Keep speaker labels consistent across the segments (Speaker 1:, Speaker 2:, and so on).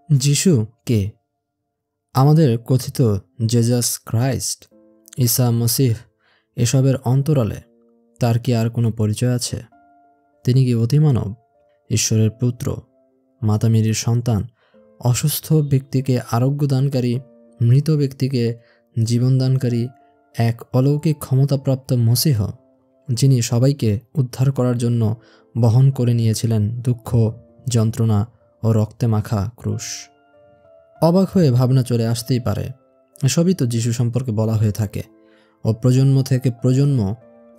Speaker 1: যিশু কে? আমাদের কথিত জেজাস ক্রাইস্ট, ঈসা মসিহ এসবের অন্তরালে তার কি আর কোনো পরিচয় আছে? তিনি কি অতিমানব, ঈশ্বরের পুত্র, মাতা মেরির সন্তান, অসুস্থ ব্যক্তিকে আরোগ্যদানকারী, মৃত ব্যক্তিকে জীবনদানকারী এক অলৌকিক ক্ষমতাপ্রাপ্ত মসিহ, যিনি সবাইকে উদ্ধার করার জন্য বহন করে নিয়েছিলেন দুঃখ, যন্ত্রণা ও রক্তে মাখা ক্রুশ? অবাক হয়ে ভাবনা চলে আসতেই পারে, এসবই তো যিশু সম্পর্কে বলা হয়ে থাকে ও প্রজন্ম থেকে প্রজন্ম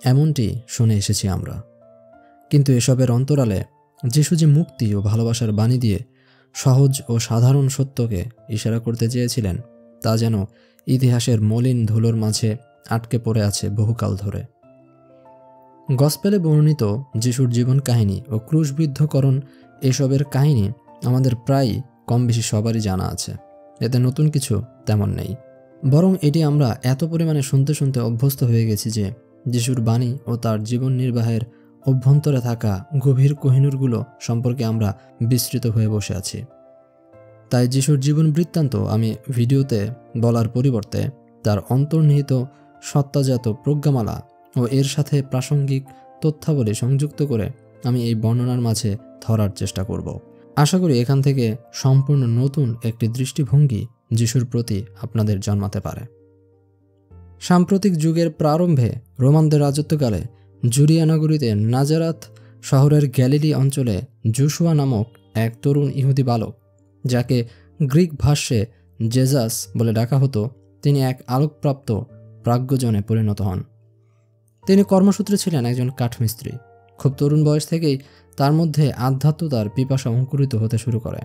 Speaker 1: এমনটি শুনে এসেছি আমরা। কিন্তু এসবের অন্তরালে যিশু যে মুক্তি ও ভালোবাসার বাণী দিয়ে সহজ ও সাধারণ সত্যকে ইশারা করতে চেয়েছিলেন, তা যেন ইতিহাসের মলিন ধুলোর মাঝে আটকে পড়ে আছে বহুকাল ধরে। গসপেলে বর্ণিত যিশুর জীবন কাহিনী ও ক্রুশবিদ্ধকরণ এসবের কাহিনী আমাদের প্রায় কম বেশি সবারই জানা আছে। এতে নতুন কিছু তেমন নেই, বরং এটি আমরা এত পরিমাণে শুনতে শুনতে অভ্যস্ত হয়ে গেছি যে যিশুর বাণী ও তার জীবন নির্বাহের অভ্যন্তরে থাকা গভীর কোহিনূরগুলো সম্পর্কে আমরা বিস্মৃত হয়ে বসে আছি। তাই যিশুর জীবন বৃত্তান্ত আমি ভিডিওতে বলার পরিবর্তে তার অন্তর্নিহিত সত্তাজাত প্রজ্ঞামালা ও এর সাথে প্রাসঙ্গিক তথ্যাবলী সংযুক্ত করে আমি এই বর্ণনার মাঝে ধরার চেষ্টা করব। আশা করি এখান থেকে সম্পূর্ণ নতুন একটি দৃষ্টিভঙ্গি যিশুর প্রতি আপনাদের জন্মাতে পারে। সাম্প্রতিক যুগের প্রারম্ভে রোমানদের রাজত্বকালে জুরিয়া নগরীতে নাজারাত শহরের গ্যালিলি অঞ্চলে জোশুয়া নামক এক তরুণ ইহুদি বালক, যাকে গ্রিক ভাষ্যে জেজাস বলে ডাকা হতো, তিনি এক আলোকপ্রাপ্ত প্রাজ্ঞজনে পরিণত হন। তিনি কর্মসূত্রে ছিলেন একজন কাঠমিস্ত্রি। খুব তরুণ বয়স থেকেই তার মধ্যে আধ্যাত্মতার পিপাসা অঙ্কুরিত হতে শুরু করে।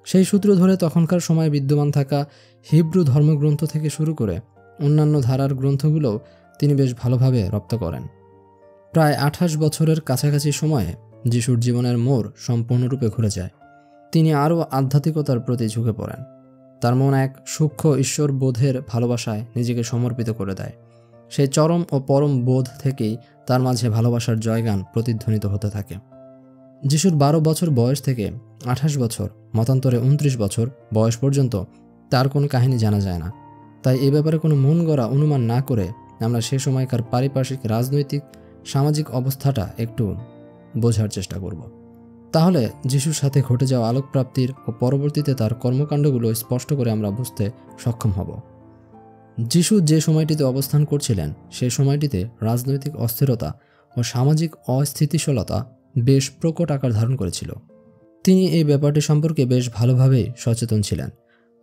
Speaker 1: সেই সূত্র ধরে তখনকার সময়ে বিদ্যমান থাকা হিব্রু ধর্মগ্রন্থ থেকে শুরু করে অন্যান্য ধারার গ্রন্থগুলোও তিনি বেশ ভালোভাবে রপ্ত করেন। প্রায় 28 বছরের কাছাকাছি সময়ে যিশুর জীবনের মোড় সম্পূর্ণরূপে ঘুরে যায়। তিনি আরও আধ্যাত্মিকতার প্রতি ঝুঁকে পড়েন। তার মন এক সূক্ষ্ম ঈশ্বর বোধের ভালোবাসায় নিজেকে সমর্পিত করে দেয়। সেই চরম ও পরম বোধ থেকেই তার মাঝে ভালোবাসার জয়গান প্রতিধ্বনিত হতে থাকে। যিশুর 12 বছর বয়স থেকে 28 বছর, মতান্তরে 29 বছর বয়স পর্যন্ত তার কোনো কাহিনী জানা যায় না। তাই এ ব্যাপারে কোনো মন গড়া অনুমান না করে আমরা সে সময়কার পারিপার্শ্বিক রাজনৈতিক সামাজিক অবস্থাটা একটু বোঝার চেষ্টা করব। তাহলে যিশুর সাথে ঘটে যাওয়া আলোকপ্রাপ্তির ও পরবর্তীতে তার কর্মকাণ্ডগুলো স্পষ্ট করে আমরা বুঝতে সক্ষম হব। যিশু যে সময়টিতে অবস্থান করছিলেন সে সময়টিতে রাজনৈতিক অস্থিরতা ও সামাজিক অস্থিতিশীলতা বেশ প্রকট আকার ধারণ করেছিল। তিনি এই ব্যাপারটি সম্পর্কে বেশ ভালোভাবেই সচেতন ছিলেন।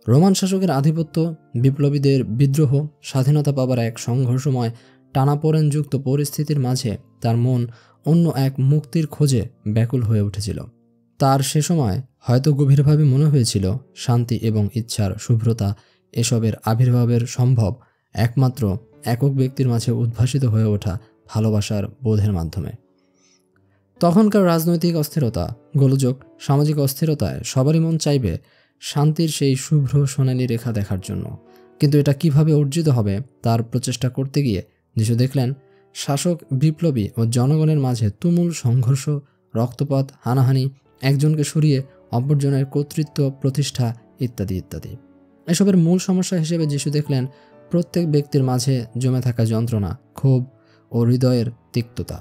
Speaker 1: রোমান শাসকের আধিপত্য, বিপ্লবীদের বিদ্রোহ, স্বাধীনতা পাবার এক সংঘর্ষময় টানাপোড়েনযুক্ত পরিস্থিতির মাঝে তার মন অন্য এক মুক্তির খোঁজে ব্যাকুল হয়ে উঠেছিল। তার সে সময় হয়তো গভীরভাবে মনে হয়েছিল শান্তি এবং ইচ্ছার শুভ্রতা এসবের আবির্ভাবের সম্ভব একমাত্র একক ব্যক্তির মাঝে উদ্ভাসিত হয়ে ওঠা ভালোবাসার বোধের মাধ্যমে। তখনকার রাজনৈতিক অস্থিরতা, গোলযোগ, সামাজিক অস্থিরতায় সবারই মন চাইবে শান্তির সেই শুভ্র সোনালি রেখা দেখার জন্য। কিন্তু এটা কিভাবে অর্জিত হবে তার প্রচেষ্টা করতে গিয়ে যিশু দেখলেন শাসক, বিপ্লবী ও জনগণের মাঝে তুমুল সংঘর্ষ, রক্তপাত, হানাহানি, একজনকে সরিয়ে অপরজনের কর্তৃত্ব প্রতিষ্ঠা ইত্যাদি ইত্যাদি। এসবের মূল সমস্যা হিসেবে যিশু দেখলেন প্রত্যেক ব্যক্তির মাঝে জমে থাকা যন্ত্রণা, ক্ষোভ ও হৃদয়ের তিক্ততা।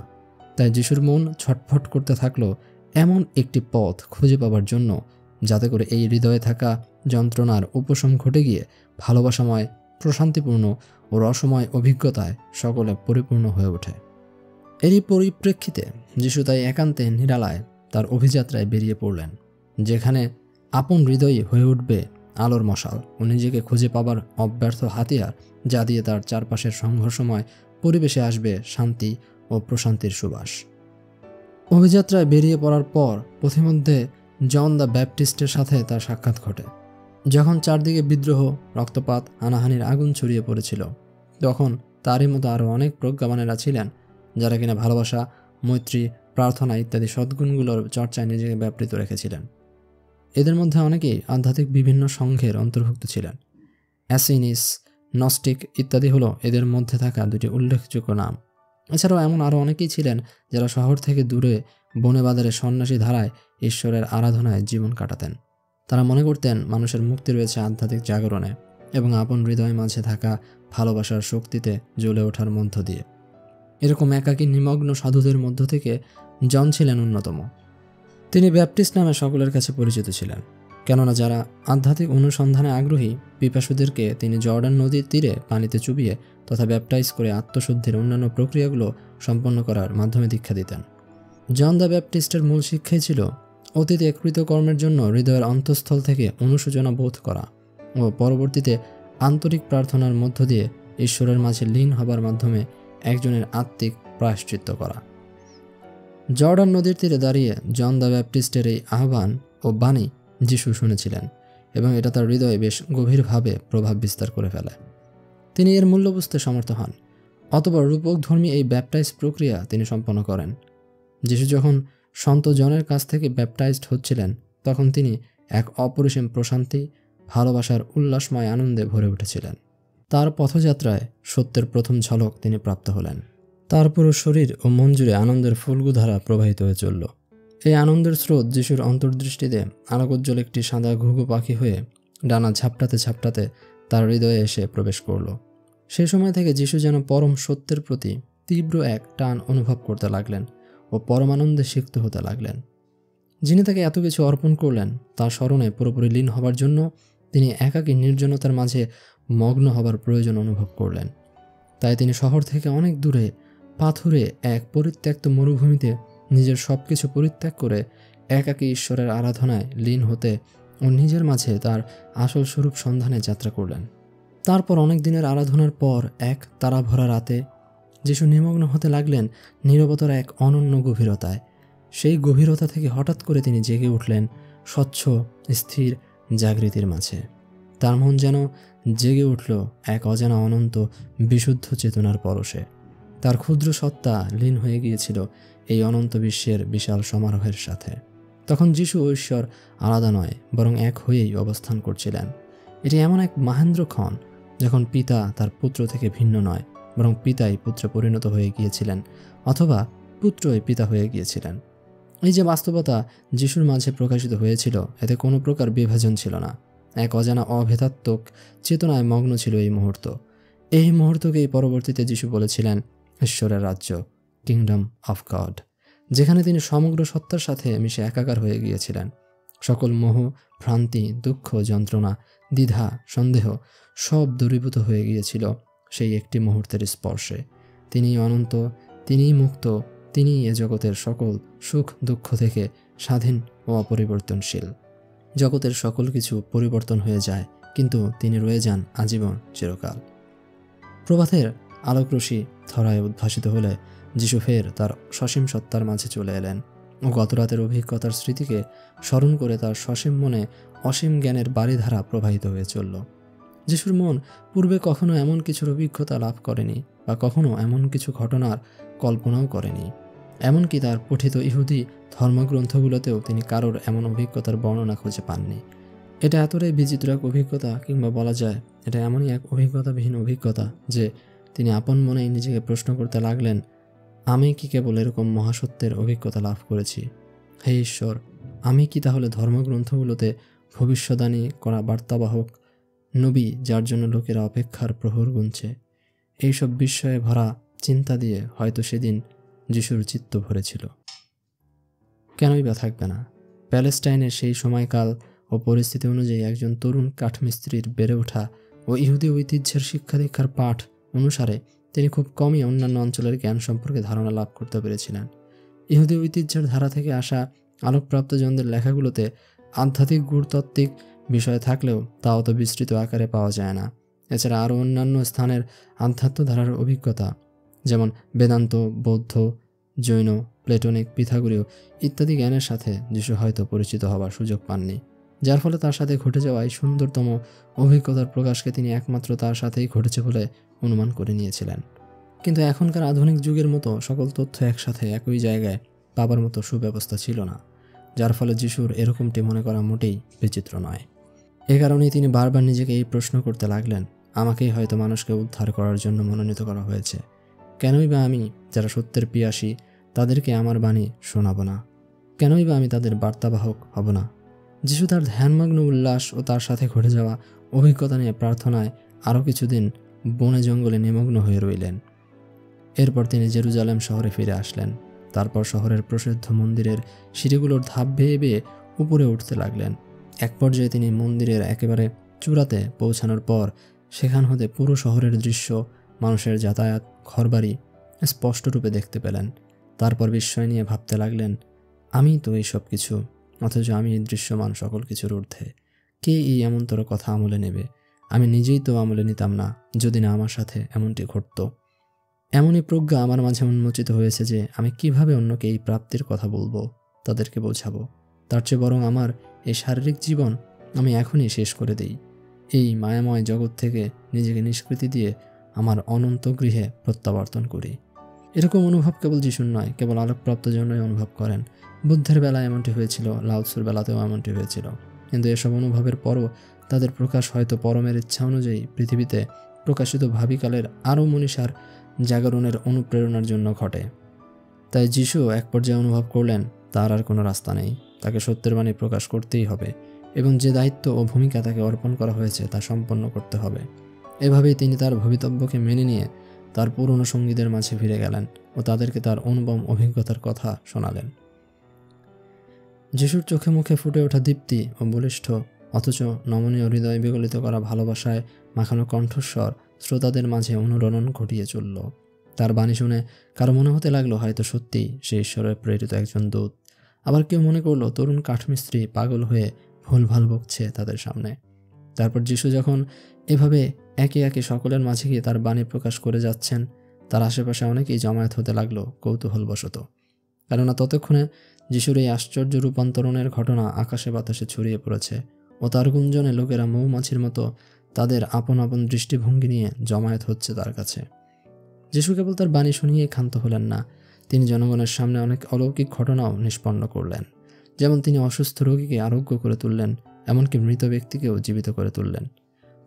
Speaker 1: তাই যিশুর মন ছটফট করতে থাকলো এমন একটি পথ খুঁজে পাবার জন্য, যাতে করে এই হৃদয়ে থাকা যন্ত্রণার উপশম ঘটে গিয়ে ভালোবাসাময়, প্রশান্তিপূর্ণ ও রসময় অভিজ্ঞতায় সকলে পরিপূর্ণ হয়ে ওঠে। এরই পরিপ্রেক্ষিতে যিশু তাই একান্তে নিরালায় তার অভিযাত্রায় বেরিয়ে পড়লেন, যেখানে আপন হৃদয়ই হয়ে উঠবে আলোর মশাল ও নিজেকে খুঁজে পাবার অব্যর্থ হাতিয়ার, যা দিয়ে তার চারপাশের সংঘর্ষময় পরিবেশে আসবে শান্তি ও প্রশান্তির সুবাস। অভিযাত্রায় বেরিয়ে পড়ার পর পথিমধ্যে জন দ্য ব্যাপটিস্টের সাথে তার সাক্ষাৎ ঘটে। যখন চারদিকে বিদ্রোহ, রক্তপাত, হানাহানির আগুন ছড়িয়ে পড়েছিল, তখন তারই মতো আরও অনেক প্রজ্ঞাবানেরা ছিলেন, যারা কিনা ভালোবাসা, মৈত্রী, প্রার্থনা ইত্যাদি সদ্গুণগুলোর চর্চায় নিজেকে ব্যাপৃত রেখেছিলেন। এদের মধ্যে অনেকেই আধ্যাত্মিক বিভিন্ন সংঘের অন্তর্ভুক্ত ছিলেন। অ্যাসিনিস, নস্টিক ইত্যাদি হলো এদের মধ্যে থাকা দুটি উল্লেখযোগ্য নাম। এছাড়াও এমন আরও অনেকেই ছিলেন যারা শহর থেকে দূরে বনে বাজারে সন্ন্যাসী ধারায় ঈশ্বরের আরাধনায় জীবন কাটাতেন। তারা মনে করতেন মানুষের মুক্তি রয়েছে আধ্যাত্মিক জাগরণে এবং আপন হৃদয় মাঝে থাকা ভালোবাসার শক্তিতে জ্বলে ওঠার মধ্য দিয়ে। এরকম একাকী নিমগ্ন সাধুদের মধ্য থেকে জন ছিলেন অন্যতম। তিনি ব্যাপটিস্ট নামে সকলের কাছে পরিচিত ছিলেন, কেননা যারা আধ্যাত্মিক অনুসন্ধানে আগ্রহী পিপাসুদেরকে তিনি জর্ডান নদীর তীরে পানিতে চুবিয়ে তথা ব্যাপটাইজ করে আত্মশুদ্ধির অন্যান্য প্রক্রিয়াগুলো সম্পন্ন করার মাধ্যমে দীক্ষা দিতেন। জন দ্য ব্যাপটিস্টের মূল শিক্ষাই ছিল অতীতে কৃতকর্মের জন্য হৃদয়ের অন্তঃস্থল থেকে অনুশোচনা বোধ করা ও পরবর্তীতে আন্তরিক প্রার্থনার মধ্য দিয়ে ঈশ্বরের মাঝে লীন হবার মাধ্যমে একজনের আত্মিক প্রায়শ্চিত্ত করা। জর্ডান নদীর তীরে দাঁড়িয়ে জন দ্য ব্যাপটিস্টের এই আহ্বান ও বাণী যিশু শুনেছিলেন এবং এটা তার হৃদয়ে বেশ গভীরভাবে প্রভাব বিস্তার করে ফেলে। তিনি এর মূল্য বুঝতে সমর্থ হন। অতঃপর রূপকধর্মী এই ব্যাপটাইজ প্রক্রিয়া তিনি সম্পন্ন করেন। যিশু যখন সন্ত জনের কাছ থেকে ব্যাপটাইজড হচ্ছিলেন তখন তিনি এক অপরিসীম প্রশান্তি, ভালোবাসার উল্লাসময় আনন্দে ভরে উঠেছিলেন। তার পথযাত্রায় সত্যের প্রথম ঝলক তিনি প্রাপ্ত হলেন। তার পুরো শরীর ও মন জুড়ে আনন্দের ফুলগুধারা প্রবাহিত হয়ে চলল। এই আনন্দের স্রোত যিশুর অন্তর্দৃষ্টিতে আলোকোজ্জ্বল একটি সাদা ঘুঘু পাখি হয়ে ডানা ঝাপটাতে ঝাপটাতে তার হৃদয়ে এসে প্রবেশ করল। সেই সময় থেকে যিশু যেন পরম সত্যের প্রতি তীব্র এক টান অনুভব করতে লাগলেন ও পরমানন্দে সিক্ত হতে লাগলেন। যিনি তাকে এত কিছু অর্পণ করলেন তার স্মরণে পুরোপুরি লীন হবার জন্য তিনি একাকী নির্জনতার মাঝে মগ্ন হবার প্রয়োজন অনুভব করলেন। তাই তিনি শহর থেকে অনেক দূরে পাথুরে এক পরিত্যক্ত মরুভূমিতে নিজের সব কিছু পরিত্যাগ করে একাকী ঈশ্বরের আরাধনায় লীন হতে ও নিজের মাঝে তার আসল স্বরূপ সন্ধানে যাত্রা করলেন। তারপর অনেক দিনের আরাধনার পর এক তারা ভরা রাতে যিশু নিমগ্ন হতে লাগলেন নীরবতার এক অনন্য গভীরতায়। সেই গভীরতা থেকে হঠাৎ করে তিনি জেগে উঠলেন স্বচ্ছ স্থির জাগৃতির মাঝে। তার মন যেন জেগে উঠল এক অজানা অনন্ত বিশুদ্ধ চেতনার পরশে। তার ক্ষুদ্র সত্তা লীন হয়ে গিয়েছিল এই অনন্ত বিশ্বের বিশাল সমারোহের সাথে। তখন যিশু ও ঈশ্বর আলাদা নয় বরং এক হয়েই অবস্থান করছিলেন। এটি এমন এক মাহেন্দ্রক্ষণ যখন পিতা তার পুত্র থেকে ভিন্ন নয় বরং পিতাই পুত্রে পরিণত হয়ে গিয়েছিলেন অথবা পুত্রই পিতা হয়ে গিয়েছিলেন। এই যে বাস্তবতা যিশুর মাঝে প্রকাশিত হয়েছিল এতে কোনো প্রকার বিভাজন ছিল না। এক অজানা অভেদাত্মক চেতনায় মগ্ন ছিল এই মুহূর্ত। এই মুহূর্তকেই পরবর্তীতে যিশু বলেছিলেন ঈশ্বরের রাজ্য, কিংডম অফ গড, যেখানে তিনি সমগ্র সত্তার সাথে মিশে একাকার হয়ে গিয়েছিলেন। সকল মোহ, ভ্রান্তি, দুঃখ, যন্ত্রণা, দ্বিধা, সন্দেহ সব দূরীভূত হয়ে গিয়েছিল সেই একটি মুহূর্তের স্পর্শে। তিনিই অনন্ত, তিনিই মুক্ত, তিনিই এ জগতের সকল সুখ দুঃখ থেকে স্বাধীন ও অপরিবর্তনশীল। জগতের সকল কিছু পরিবর্তন হয়ে যায় কিন্তু তিনি রয়ে যান আজীবন চিরকাল। প্রভাতের আলোকরশ্মি ধরায় উদ্ভাসিত হলে যিশু ফের তার সসীম সত্তার মাঝে চলে এলেন ও গতরাতের অভিজ্ঞতার স্মৃতিকে স্মরণ করে তার সসীম মনে অসীম জ্ঞানের বারিধারা প্রবাহিত হয়ে চলল। যিশুর মন পূর্বে কখনো এমন কিছুর অভিজ্ঞতা লাভ করেনি বা কখনো এমন কিছু ঘটনার কল্পনাও করেনি। এমনকি তার পঠিত ইহুদি ধর্মগ্রন্থগুলোতেও তিনি কারোর এমন অভিজ্ঞতার বর্ণনা খুঁজে পাননি। এটা এতটাই বিচিত্র এক অভিজ্ঞতা, কিংবা বলা যায় এটা এমনই এক অভিজ্ঞতাবিহীন অভিজ্ঞতা যে তিনি আপন মনেই নিজেকে প্রশ্ন করতে লাগলেন, আমি কি কেবল এরকম মহাসত্যের অভিজ্ঞতা লাভ করেছি? হে ঈশ্বর, আমি কি তাহলে ধর্মগ্রন্থগুলোতে ভবিষ্যদ্বাণী করা বার্তাবাহক নবী, যার জন্য লোকেরা অপেক্ষার প্রহর গুনছে? এইসব বিস্ময়ে ভরা চিন্তা দিয়ে হয়তো সেদিন যিশুর চিত্ত ভরেছিল। কেনই বা থাকবে না? প্যালেস্টাইনের সেই সময়কাল ও পরিস্থিতি অনুযায়ী একজন তরুণ কাঠমিস্ত্রির বেড়ে ওঠা ও ইহুদি ঐতিহ্যের শিক্ষা দীক্ষার পাঠ অনুসারে তিনি খুব কমই অন্যান্য অঞ্চলের জ্ঞান সম্পর্কে ধারণা লাভ করতে পেরেছিলেন। ইহুদি ঐতিহ্যের ধারা থেকে আসা আলোকপ্রাপ্ত জনদের লেখাগুলোতে আধ্যাত্মিক গুরুতাত্ত্বিক বিষয় থাকলেও তা অত বিস্তৃত আকারে পাওয়া যায় না। এছাড়া আরও অন্যান্য স্থানের আধ্যাত্ম ধারার অভিজ্ঞতা যেমন বেদান্ত, বৌদ্ধ, জৈন, প্লেটনিক, পিথাগোরীয় ইত্যাদি জ্ঞানের সাথে যিশু হয়তো পরিচিত হওয়ার সুযোগ পাননি, যার ফলে তার সাথে ঘটে যাওয়া এই সুন্দরতম অভিজ্ঞতার প্রকাশকে তিনি একমাত্র তার সাথেই ঘটেছে বলে অনুমান করে নিয়েছিলেন। কিন্তু এখনকার আধুনিক যুগের মতো সকল তথ্য একসাথে একই জায়গায় পাবার মতো সুব্যবস্থা ছিল না, যার ফলে যিশুর এরকমটি মনে করা মোটেই বিচিত্র নয়। এ কারণেই তিনি বারবার নিজেকে এই প্রশ্ন করতে লাগলেন, আমাকেই হয়তো মানুষকে উদ্ধার করার জন্য মনোনীত করা হয়েছে। কেনই বা আমি, যারা সত্যের পিয়াসী, তাদেরকে আমার বাণী শোনাব না? কেনই বা আমি তাদের বার্তাবাহক হব না? যিশু তার ধ্যানমগ্ন উল্লাস ও তার সাথে ঘটে যাওয়া অভিজ্ঞতা নিয়ে প্রার্থনায় আরও কিছুদিন বনে জঙ্গলে নিমগ্ন হয়ে রইলেন। এরপর তিনি জেরুজালেম শহরে ফিরে আসলেন। তারপর শহরের প্রসিদ্ধ মন্দিরের সিঁড়িগুলোর ধাপ বেয়ে বেয়ে উপরে উঠতে লাগলেন। এক পর্যায়ে তিনি মন্দিরের একেবারে চূড়াতে পৌঁছানোর পর সেখান হতে পুরো শহরের দৃশ্য, মানুষের যাতায়াত, ঘরবাড়ি স্পষ্টরূপে দেখতে পেলেন। তারপর বিস্ময় নিয়ে ভাবতে লাগলেন, আমি তো এই সব কিছু, অথচ আমি এই দৃশ্যমান সকল কিছুর ঊর্ধ্বে। কে এই এমনতর কথা আমলে নেবে? আমি নিজেই তো আমলে নিতাম না যদি না আমার সাথে এমনটি ঘটত। এমনই প্রজ্ঞা আমার মাঝে উন্মোচিত হয়েছে যে আমি কিভাবে অন্যকে এই প্রাপ্তির কথা বলবো, তাদেরকে বোঝাবো। তার চেয়ে বরং আমার এই শারীরিক জীবন আমি এখনই শেষ করে দিই। এই মায়াময় জগৎ থেকে নিজেকে নিষ্কৃতি দিয়ে আমার অনন্ত গৃহে প্রত্যাবর্তন করি। এরকম অনুভব কেবল যিশুর নয়, কেবল আলোকপ্রাপ্ত জন্যই অনুভব করেন। বুদ্ধের বেলায় এমনটি হয়েছিল, লাওৎসুর বেলাতেও এমনটি হয়েছিল। কিন্তু এসব অনুভবের পরও তাদের প্রকাশ হয়তো পরমের ইচ্ছা অনুযায়ী পৃথিবীতে প্রকাশিত ভাবিকালের আরও মনীষার জাগরণের অনুপ্রেরণার জন্য ঘটে। তাই যিশু এক পর্যায়ে অনুভব করলেন তার আর কোনো রাস্তা নেই, তাকে সত্যের বাণী প্রকাশ করতেই হবে এবং যে দায়িত্ব ও ভূমিকা তাকে অর্পণ করা হয়েছে তা সম্পন্ন করতে হবে। এভাবেই তিনি তার ভবিতব্যকে মেনে নিয়ে তার পুরনো সঙ্গীদের মাঝে ফিরে গেলেন ও তাদেরকে তার অনুপম অভিজ্ঞতার কথা শোনালেন। যিশুর চোখে মুখে ফুটে ওঠা দীপ্তি ও বলিষ্ঠ অথচ নমনীয় হৃদয় বিগলিত করা ভালোবাসায় মাখানো কণ্ঠস্বর শ্রোতাদের মাঝে অনুরণন ঘটিয়ে চলল। তার বাণী শুনে কারো মনে হতে লাগলো হয়তো সত্যি সে ঈশ্বরের প্রেরিত একজন দূত। আবার কেউ মনে করলো তরুণ কাঠমিস্ত্রি পাগল হয়ে ভুলভাল বকছে তাদের সামনে। তারপর যিশু যখন এভাবে একে একে সকলের মাঝে গিয়ে তার বাণী প্রকাশ করে যাচ্ছেন, তার আশেপাশে অনেকেই জমায়েত হতে লাগলো কৌতূহলবশত। কেননা ততক্ষণে যিশুর এই আশ্চর্য রূপান্তরণের ঘটনা আকাশে বাতাসে ছড়িয়ে পড়েছে ও তার গুঞ্জনে লোকেরা মৌমাছির মতো তাদের আপন আপন দৃষ্টিভঙ্গি নিয়ে জমায়েত হচ্ছে তার কাছে। যিশু কেবল তার বাণী শুনিয়ে ক্ষান্ত হলেন না, তিনি জনগণের সামনে অনেক অলৌকিক ঘটনাও নিষ্পন্ন করলেন। যেমন তিনি অসুস্থ রোগীকে আরোগ্য করে তুললেন, এমনকি মৃত ব্যক্তিকেও জীবিত করে তুললেন।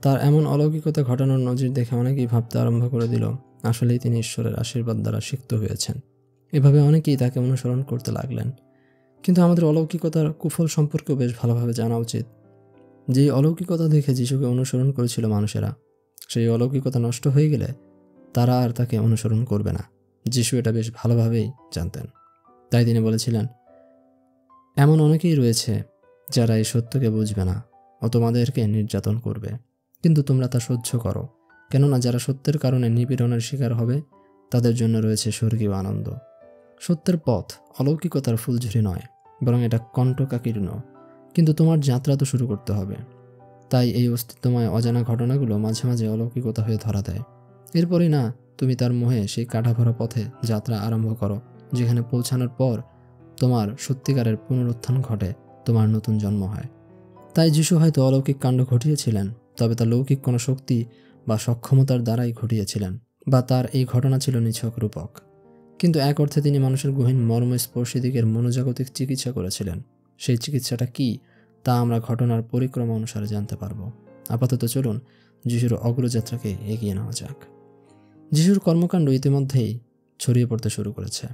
Speaker 1: তার এমন অলৌকিকতা ঘটানোর নজির দেখে অনেকেই ভাবতে আরম্ভ করে দিল আসলেই তিনি ঈশ্বরের আশীর্বাদ দ্বারা সিক্ত হয়েছেন। এভাবে অনেকেই তাকে অনুসরণ করতে লাগলেন। কিন্তু আমাদের অলৌকিকতার কুফল সম্পর্কেও বেশ ভালোভাবে জানা উচিত। যেই অলৌকিকতা দেখে যিশুকে অনুসরণ করেছিল মানুষেরা, সেই অলৌকিকতা নষ্ট হয়ে গেলে তারা আর তাকে অনুসরণ করবে না। যিশু এটা বেশ ভালোভাবেই জানতেন। তাই তিনি বলেছিলেন, এমন অনেকেই রয়েছে যারা এই সত্যকে বুঝবে না ও তোমাদেরকে নির্যাতন করবে, কিন্তু তোমরা তা সহ্য করো, কেননা যারা সত্যের কারণে নিপীড়নের শিকার হবে তাদের জন্য রয়েছে স্বর্গীয় আনন্দ। সত্যের পথ অলৌকিকতার ফুলঝুরি নয়, বরং এটা কণ্টকাকীর্ণ, কিন্তু তোমার যাত্রা তো শুরু করতে হবে। তাই এই অস্তিত্বময় অজানা ঘটনাগুলো মাঝে মাঝে অলৌকিকতা হয়ে ধরা দেয়। এরপরই না তুমি তার মোহে সেই কাঁটাভরা পথে যাত্রা আরম্ভ করো, যেখানে পৌঁছানোর পর তোমার সত্যিকারের পুনরুত্থান ঘটে, তোমার নতুন জন্ম হয়। তাই যিশু হয়তো অলৌকিক কাণ্ড ঘটিয়েছিলেন, তবে তা লৌকিক কোনো শক্তি বা সক্ষমতার দ্বারাই ঘটিয়েছিলেন, বা তার এই ঘটনা ছিল নিছক রূপক। কিন্তু এক অর্থে তিনি মানুষের গহীন মর্মস্পর্শী দিকের মনোজাগতিক চিকিৎসা করেছিলেন। সেই চিকিৎসাটা কি তা আমরা ঘটনার পরিক্রমা অনুসারে জানতে পারব। আপাতত চলুন যিশুর অগ্রযাত্রাকে এগিয়ে নেওয়া যাক। যিশুর কর্মকাণ্ড ইতিমধ্যেই ছড়িয়ে পড়তে শুরু করেছে।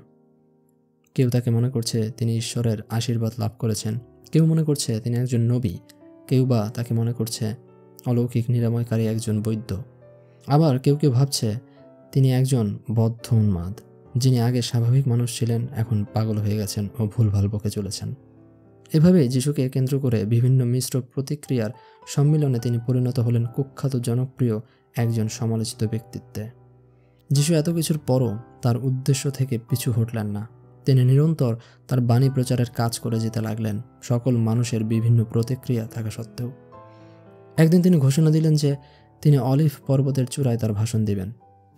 Speaker 1: কেউ তাকে মনে করছে তিনি ঈশ্বরের আশীর্বাদ লাভ করেছেন, কেউ মনে করছে তিনি একজন নবী, কেউ বা তাকে মনে করছে অলৌকিক নিরাময়কারী একজন বৈদ্য। আবার কেউ কেউ ভাবছে তিনি একজন বদ্ধ উন্মাদ, যিনি আগে স্বাভাবিক মানুষ ছিলেন, এখন পাগল হয়ে গেছেন ও ভুলভাল বকে চলেছেন। এভাবে যিশুকে কেন্দ্র করে বিভিন্ন মিশ্র প্রতিক্রিয়ার সম্মিলনে তিনি পরিণত হলেন কুখ্যাত জনপ্রিয় একজন সমালোচিত ব্যক্তিত্বে। যিশু এত কিছুর পরও তার উদ্দেশ্য থেকে পিছু হটলেন না। তিনি নিরন্তর তার বাণী প্রচারের কাজ করে যেতে লাগলেন, সকল মানুষের বিভিন্ন প্রতিক্রিয়া থাকা সত্ত্বেও। একদিন তিনি ঘোষণা দিলেন যে তিনি অলিভ পর্বতের চূড়ায় তার ভাষণ দিবেন।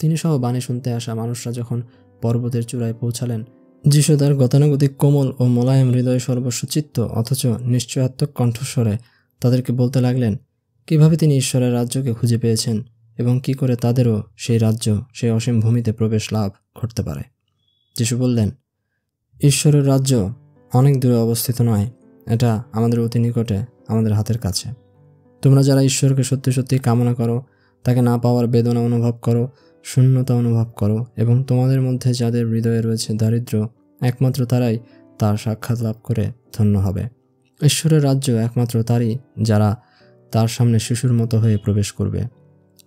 Speaker 1: তিনি সহ বাণী শুনতে আসা মানুষরা যখন পর্বতের চূড়ায় পৌঁছালেন, যিশু তার গতানুগতিক কোমল ও মোলায়েম হৃদয় সর্বস্ব চিত্ত অথচ নিশ্চয়াত্মক কণ্ঠস্বরে তাদেরকে বলতে লাগলেন কিভাবে তিনি ঈশ্বরের রাজ্যকে খুঁজে পেয়েছেন এবং কি করে তাদেরও সেই রাজ্য, সেই অসীম ভূমিতে প্রবেশ লাভ ঘটতে পারে। যিশু বললেন, ঈশ্বরের রাজ্য অনেক দূরে অবস্থিত নয়, এটা আমাদের অতি নিকটে, আমাদের হাতের কাছে। তোমরা যারা ঈশ্বরকে সত্যি সত্যি কামনা করো, তাকে না পাওয়ার বেদনা অনুভব করো, শূন্যতা অনুভব করো এবং তোমাদের মধ্যে যাদের হৃদয়ে রয়েছে দারিদ্র্য, একমাত্র তারাই তার সাক্ষাৎ লাভ করে ধন্য হবে। ঈশ্বরের রাজ্য একমাত্র তারই যারা তার সামনে শিশুর মতো হয়ে প্রবেশ করবে।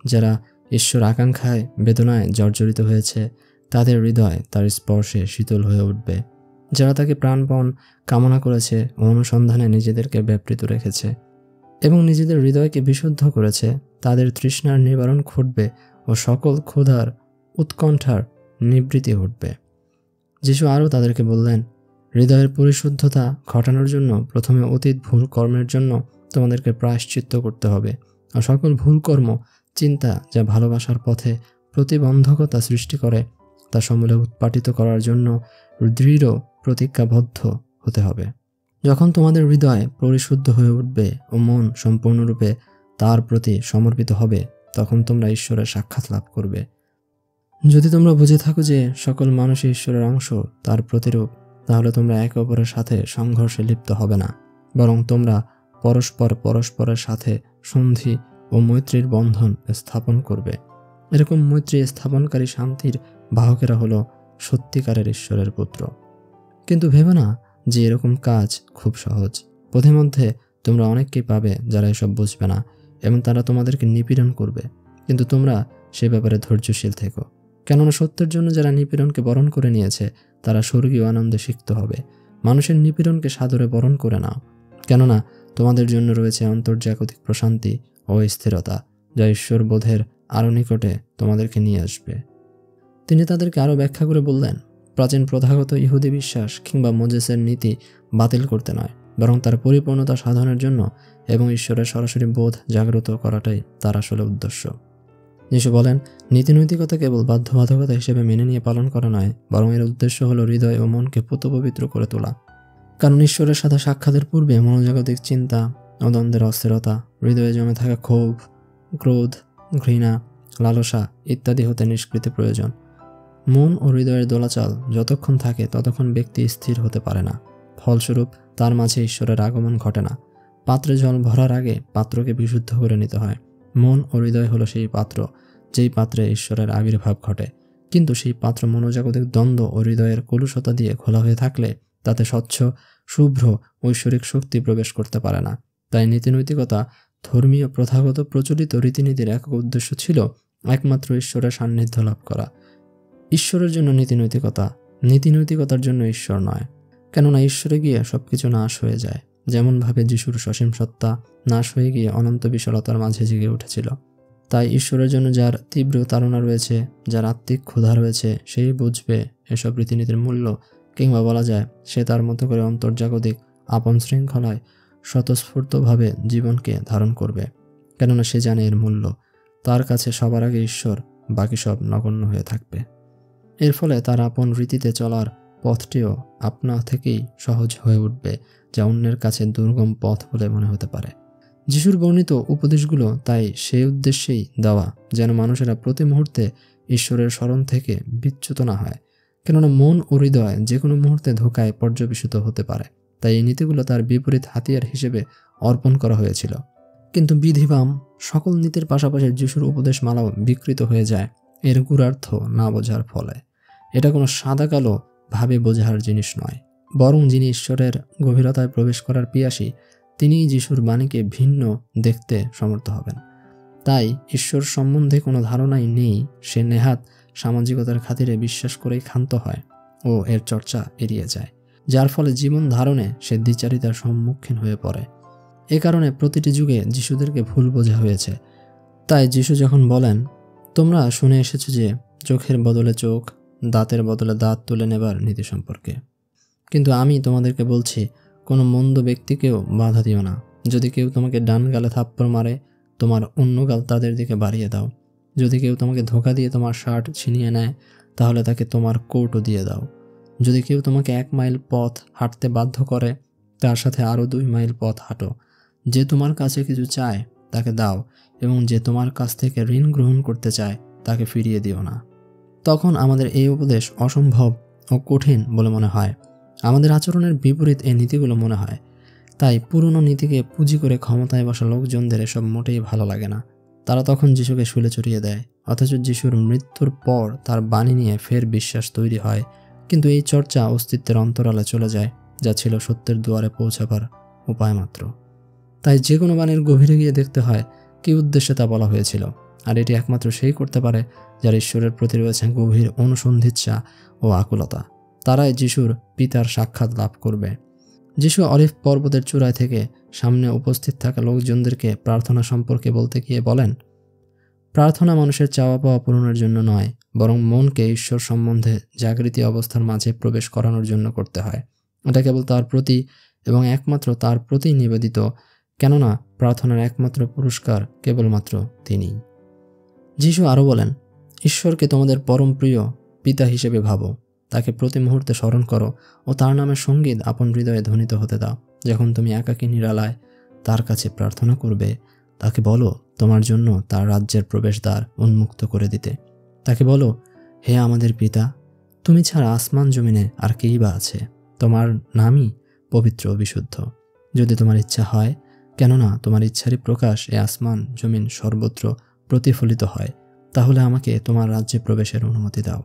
Speaker 1: যারা ঈশ্বর আকাঙ্ক্ষায় বেদনায় জর্জরিত হয়েছে, তাদের হৃদয় তার স্পর্শে শীতল হয়ে উঠবে। যারা তাকে প্রাণপণ কামনা করেছে ও অনুসন্ধানে নিজেদেরকে ব্যাপৃত রেখেছে এবং নিজেদের হৃদয়কে বিশুদ্ধ করেছে, তাদের তৃষ্ণার নিবারণ ঘটবে ও সকল ক্ষুধার উৎকণ্ঠার নিবৃত্তি ঘটবে। যিশু আরও তাদেরকে বললেন, হৃদয়ের পরিশুদ্ধতা ঘটানোর জন্য প্রথমে অতীত ভুল কর্মের জন্য তোমাদেরকে প্রায়শ্চিত্ত করতে হবে। আর সকল ভুল কর্ম, চিন্তা যা ভালোবাসার পথে প্রতিবন্ধকতা সৃষ্টি করে, তা সমূলে উৎপাটিত করার জন্য দৃঢ় প্রতিজ্ঞাবদ্ধ হতে হবে। যখন তোমাদের হৃদয় পরিশুদ্ধ হয়ে উঠবে ও মন সম্পূর্ণরূপে তার প্রতি সমর্পিত হবে, তখন তোমরা ঈশ্বরের সাক্ষাৎ লাভ করবে। যদি তোমরা বুঝে থাকো যে সকল মানুষই ঈশ্বরের অংশ, তার প্রতিরূপ, তাহলে তোমরা একে অপরের সাথে সংঘর্ষে লিপ্ত হবে না, বরং তোমরা পরস্পরের সাথে সন্ধি ও মৈত্রীর বন্ধন স্থাপন করবে। এরকম মৈত্রী স্থাপনকারী শান্তির বাহকেরা হলো সত্যিকারের ঈশ্বরের পুত্র। কিন্তু ভেবে না যে এরকম কাজ খুব সহজ। পথিমধ্যে তোমরা অনেককেই পাবে যারা এসব বুঝবে না এবং তারা তোমাদেরকে নিপীড়ন করবে, কিন্তু তোমরা সে ব্যাপারে ধৈর্যশীল থেকো। কেননা সত্যের জন্য যারা নিপীড়নকে বরণ করে নিয়েছে, তারা স্বর্গীয় আনন্দে সিক্ত হবে। মানুষের নিপীড়নকে সাদরে বরণ করে নাও, কেননা তোমাদের জন্য রয়েছে আন্তর্জাতিক প্রশান্তি ও স্থিরতা, যা ঈশ্বর বোধের আরও নিকটে তোমাদেরকে নিয়ে আসবে। তিনি তাদেরকে আরও ব্যাখ্যা করে বললেন, প্রাচীন প্রথাগত ইহুদি বিশ্বাস কিংবা মোজেসের নীতি বাতিল করতে নয়, বরং তার পরিপূর্ণতা সাধনের জন্য এবং ঈশ্বরের সরাসরি বোধ জাগ্রত করাটাই তার আসলে উদ্দেশ্য। যিশু বলেন, নীতিনৈতিকতা কেবল বাধ্যবাধকতা হিসেবে মেনে নিয়ে পালন করা নয়, বরং এর উদ্দেশ্য হলো হৃদয় ও মনকে পুতপবিত্র করে তোলা। কারণ ঈশ্বরের সাথে সাক্ষাতের পূর্বে মনোজাগতিক চিন্তা ও দ্বন্দ্বের অস্থিরতা, হৃদয়ে জমে থাকা ক্ষোভ, ক্রোধ, ঘৃণা, লালসা ইত্যাদি হতে নিষ্কৃতি প্রয়োজন। মন ও হৃদয়ের দোলাচাল যতক্ষণ থাকে ততক্ষণ ব্যক্তি স্থির হতে পারে না। ফলস্বরূপ তার মাঝে ঈশ্বরের আগমন ঘটে না। পাত্রে জল ভরার আগে পাত্রকে বিশুদ্ধ করে নিতে হয়। মন ও হৃদয় হলো সেই পাত্র, যেই পাত্রে ঈশ্বরের আবির্ভাব ঘটে। কিন্তু সেই পাত্র মনোজাগতিক দ্বন্দ্ব ও হৃদয়ের কলুষতা দিয়ে খোলা হয়ে থাকলে তাতে স্বচ্ছ, শুভ্র, ঐশ্বরিক শক্তি প্রবেশ করতে পারে না। তাই নীতিনৈতিকতা ধর্মীয় প্রথাগত প্রচলিত রীতিনীতির একক উদ্দেশ্য ছিল একমাত্র ঈশ্বরের সান্নিধ্য লাভ করা। ঈশ্বরের জন্য নীতিনৈতিকতা, নীতিনৈতিকতার জন্য ঈশ্বর নয়। কেননা ঈশ্বরে গিয়ে সবকিছু নাশ হয়ে যায়, যেমনভাবে যিশুর সসীম সত্তা নাশ হয়ে গিয়ে অনন্ত বিশালতার মাঝে জেগে উঠেছিল। তাই ঈশ্বরের জন্য যার তীব্র তাড়না রয়েছে, যার আত্মিক ক্ষুধা রয়েছে, সেই বুঝবে এসব রীতিনীতির মূল্য, কিংবা বলা যায় সে তার মতো করে অন্তর্জাগতিক আপন শৃঙ্খলায় স্বতঃস্ফূর্তভাবে জীবনকে ধারণ করবে। কেননা সে জানে এর মূল্য। তার কাছে সবার আগে ঈশ্বর, বাকি সব নগণ্য হয়ে থাকবে। এর ফলে তার আপন রীতিতে চলার পথটিও আপনা থেকেই সহজ হয়ে উঠবে, যা অন্যের কাছে দুর্গম পথ বলে মনে হতে পারে। যিশুর বর্ণিত উপদেশগুলো তাই সেই উদ্দেশ্যেই দেওয়া, যেন মানুষেরা প্রতি মুহূর্তে ঈশ্বরের স্মরণ থেকে বিচ্যুত না হয়। কেননা মন ও হৃদয় যে কোনো মুহূর্তে ধোঁকায় পর্যবেসিত হতে পারে। তাই এই নীতিগুলো তার বিপরীত হাতিয়ার হিসেবে অর্পণ করা হয়েছিল। কিন্তু বিধিবাম সকল নীতির পাশাপাশি যিশুর উপদেশমালাও বিকৃত হয়ে যায় এর গূঢ়ার্থ না বোঝার ফলে। এটা কোনো সাদা কালো ভাবে বোঝার জিনিস নয়, বরং যিনি ঈশ্বরের গভীরতায় প্রবেশ করার পিয়াসী, তিনিই যিশুর বাণীকে ভিন্ন দেখতে সমর্থ হবেন। তাই ঈশ্বর সম্বন্ধে কোনো ধারণাই নেই, সে নেহাত সামাজিকতার খাতিরে বিশ্বাস করেই ক্ষান্ত হয় ও এর চর্চা এড়িয়ে যায়, যার ফলে জীবন ধারণে সে দ্বিচারিতার সম্মুখীন হয়ে পড়ে। এ কারণে প্রতিটি যুগে যিশুদেরকে ভুল বোঝা হয়েছে। তাই যিশু যখন বলেন, তোমরা শুনে এসেছো যে চোখের বদলে চোখ, দাঁতের বদলে দাঁত তুলে নেবার নীতি সম্পর্কে, কিন্তু আমি তোমাদেরকে বলছি, কোনো মন্দ ব্যক্তিকেও বাধা দিও না। যদি কেউ তোমাকে ডান গালে থাপ্পড় মারে, তোমার অন্য গাল তাদের দিকে বাড়িয়ে দাও। যদি কেউ তোমাকে ধোঁকা দিয়ে তোমার শার্ট ছিনিয়ে নেয়, তাহলে তাকে তোমার কোটও দিয়ে দাও। যদি কেউ তোমাকে 1 মাইল পথ হাঁটতে বাধ্য করে, তার সাথে আরও 2 মাইল পথ হাঁটো। যে তোমার কাছে কিছু চায় তাকে দাও, এবং যে তোমার কাছ থেকে ঋণ গ্রহণ করতে চায় তাকে ফিরিয়ে দিও না। তখন আমাদের এই উপদেশ অসম্ভব ও কঠিন বলে মনে হয়। আমাদের আচরণের বিপরীত এই নীতিগুলো মনে হয়। তাই পুরনো নীতিকে পুঁজি করে ক্ষমতায় বসা লোকজনদের এসব মোটেই ভালো লাগে না। তারা তখন যিশুকে শুলে চড়িয়ে দেয়, অথচ যিশুর মৃত্যুর পর তার বাণী নিয়ে ফের বিশ্বাস তৈরি হয়। কিন্তু এই চর্চা অস্তিত্বের অন্তরালে চলে যায়, যা ছিল সত্যের দুয়ারে পৌঁছাবার উপায় মাত্র। তাই যে কোনো বাণীর গভীরে গিয়ে দেখতে হয় কী উদ্দেশ্যে তা বলা হয়েছিল, আর এটি একমাত্র সেই করতে পারে যার ঈশ্বরের প্রতি রয়েছে গভীর অনুসন্ধিৎসা ও আকুলতা। তারাই যিশুর পিতার সাক্ষাৎ লাভ করবে। যিশু অলিভ পর্বতের চূড়ায় থেকে সামনে উপস্থিত থাকা লোকজনদেরকে প্রার্থনা সম্পর্কে বলতে গিয়ে বলেন, প্রার্থনা মানুষের চাওয়া পাওয়া পূরণের জন্য নয়, বরং মনকে ঈশ্বর সম্বন্ধে জাগৃতি অবস্থার মাঝে প্রবেশ করানোর জন্য করতে হয়। এটা কেবল তার প্রতি এবং একমাত্র তার প্রতি নিবেদিত, কেননা প্রার্থনার একমাত্র পুরস্কার কেবলমাত্র তিনিই। যিশু আরও বলেন, ঈশ্বরকে তোমাদের পরম প্রিয় পিতা হিসেবে ভাবো, তাকে প্রতি মুহূর্তে স্মরণ করো ও তার নামের সঙ্গীত আপন হৃদয়ে ধ্বনিত হতে দাও। যখন তুমি একাকী নিরালায় তার কাছে প্রার্থনা করবে, তাকে বলো তোমার জন্য তার রাজ্যের প্রবেশদ্বার উন্মুক্ত করে দিতে। তাকে বলো, হে আমাদের পিতা, তুমি ছাড়া আসমান জমিনে আর কেই বা আছে? তোমার নামই পবিত্র ও বিশুদ্ধ। যদি তোমার ইচ্ছা হয়, কেননা তোমার ইচ্ছারই প্রকাশ এ আসমান জমিন সর্বত্র প্রতিফলিত হয়, তাহলে আমাকে তোমার রাজ্যে প্রবেশের অনুমতি দাও।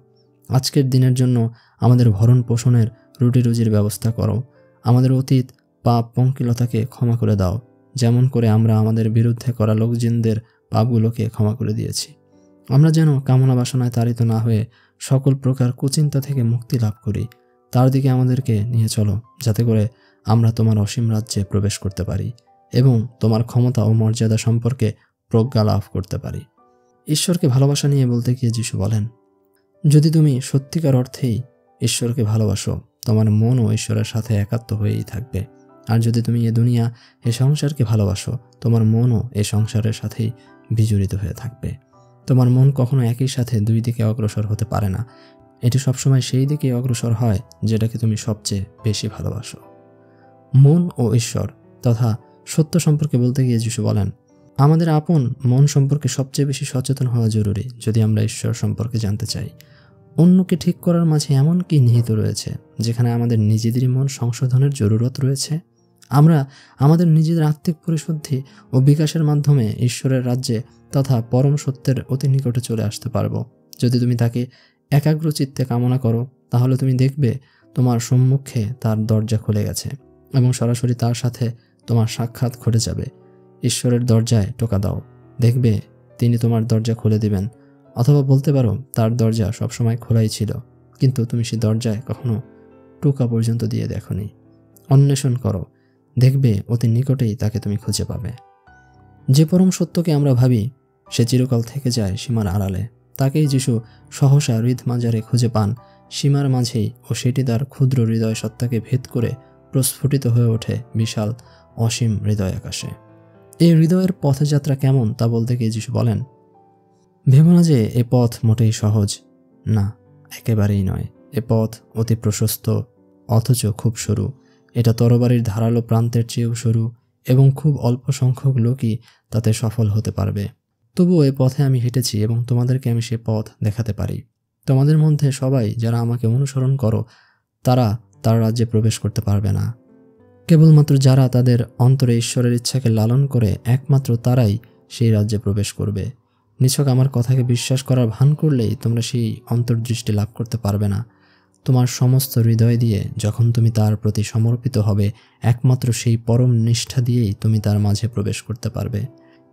Speaker 1: আজকের দিনের জন্য আমাদের ভরণ পোষণের রুটি রুজির ব্যবস্থা করো। আমাদের অতীত পাপ পঙ্কিলতাকে ক্ষমা করে দাও, যেমন করে আমরা আমাদের বিরুদ্ধে করা লোকজনদের পাপগুলোকে ক্ষমা করে দিয়েছি। আমরা যেন কামনা বাসনায় তাড়িত না হয়ে সকল প্রকার কুচিন্তা থেকে মুক্তি লাভ করি। তার দিকে আমাদেরকে নিয়ে চলো, যাতে করে আমরা তোমার অসীম রাজ্যে প্রবেশ করতে পারি এবং তোমার ক্ষমতা ও মর্যাদা সম্পর্কে প্রজ্ঞা লাভ করতে পারি। ঈশ্বরকে ভালোবাসা নিয়ে বলতে গিয়ে যিশু বলেন, যদি তুমি সত্যিকার অর্থেই ঈশ্বরকে ভালোবাসো, তোমার মনও ঈশ্বরের সাথে একাত্ম হয়েই থাকবে। আর যদি তুমি এ দুনিয়া এ সংসারকে ভালোবাসো, তোমার মনও এ সংসারের সাথেই বিজড়িত হয়ে থাকবে। তোমার মন কখনো একই সাথে দুই দিকে অগ্রসর হতে পারে না। এটি সবসময় সেই দিকে অগ্রসর হয় যেটাকে তুমি সবচেয়ে বেশি ভালোবাসো। মন ও ঈশ্বর তথা সত্য সম্পর্কে বলতে গিয়ে যিশু বলেন, আমাদের আপন মন সম্পর্কে সবচেয়ে বেশি সচেতন হওয়া জরুরি যদি আমরা ঈশ্বর সম্পর্কে জানতে চাই। অন্যকে ঠিক করার মাঝে এমন কি নিহিত রয়েছে যেখানে আমাদের নিজেদেরই মন সংশোধনের জরুরত রয়েছে? আমরা আমাদের নিজেদের আত্মিক পরিশুদ্ধি ও বিকাশের মাধ্যমে ঈশ্বরের রাজ্যে তথা পরম সত্যের অতি নিকটে চলে আসতে পারবো। যদি তুমি তাকে একাগ্র চিত্তে কামনা করো, তাহলে তুমি দেখবে তোমার সম্মুখে তার দরজা খুলে গেছে এবং সরাসরি তার সাথে তোমার সাক্ষাৎ ঘটে যাবে। ঈশ্বরের দরজায় টোকা দাও, দেখবে তিনি তোমার দরজা খুলে দিবেন। অথবা বলতে পারো, তার দরজা সবসময় খোলাই ছিল, কিন্তু তুমি সেই দরজায় কখনো টোকা পর্যন্ত দিয়ে দেখোনি। অন্বেষণ করো, দেখবে অতি নিকটেই তাকে তুমি খুঁজে পাবে। যে পরম সত্যকে আমরা ভাবি সে চিরকাল থেকে যায় সীমার আড়ালে। তাকেই যিশু সহসা হৃদ মাজারে খুঁজে পান সীমার মাঝেই, ও সেটি তার ক্ষুদ্র হৃদয় সত্তাকে ভেদ করে প্রস্ফুটিত হয়ে ওঠে বিশাল অসীম হৃদয় আকাশে। এই হৃদয়ের পথযাত্রা কেমন তা বলতে গিয়ে যিশু বলেন, ভেবো না যে এ পথ মোটেই সহজ, না, একেবারেই নয়। এ পথ অতি প্রশস্ত অথচ খুব সরু। এটা তরবারির ধারালো প্রান্তের চেয়েও সরু এবং খুব অল্প সংখ্যক লোকই তাতে সফল হতে পারবে। তবুও এ পথে আমি হেঁটেছি এবং তোমাদেরকে আমি সে পথ দেখাতে পারি। তোমাদের মধ্যে সবাই যারা আমাকে অনুসরণ করো তারা তার রাজ্যে প্রবেশ করতে পারবে না। কেবলমাত্র যারা তাদের অন্তরে ঈশ্বরের ইচ্ছাকে লালন করে একমাত্র তারাই সেই রাজ্যে প্রবেশ করবে। নিছক আমার কথাকে বিশ্বাস করার ভান করলেই তোমরা সেই অন্তর্দৃষ্টি লাভ করতে পারবে না। তোমার সমস্ত হৃদয় দিয়ে যখন তুমি তার প্রতি সমর্পিত হবে, একমাত্র সেই পরম নিষ্ঠা দিয়েই তুমি তার মাঝে প্রবেশ করতে পারবে।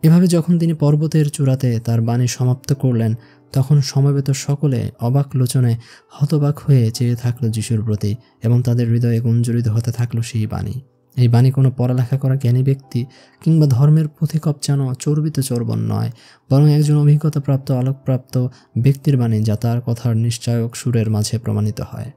Speaker 1: এভাবে যখন তিনি পর্বতের চূড়াতে তার বাণী সমাপ্ত করলেন, তখন সমবেত সকলে অবাক লোচনে হতবাক হয়ে চেয়ে থাকলো যিশুর প্রতি এবং তাদের হৃদয়ে গুঞ্জরিত হতে থাকলো সেই বাণী। এই বাণী কোনো পড়ালেখা করা জ্ঞানী ব্যক্তি কিংবা ধর্মের পুঁথিকপ যেন চর্বিত চর্বণ নয়, বরং একজন অভিজ্ঞতাপ্রাপ্ত আলোকপ্রাপ্ত ব্যক্তির বাণী, যা তার কথার নিশ্চয়ক সুরের মাঝে প্রমাণিত হয়।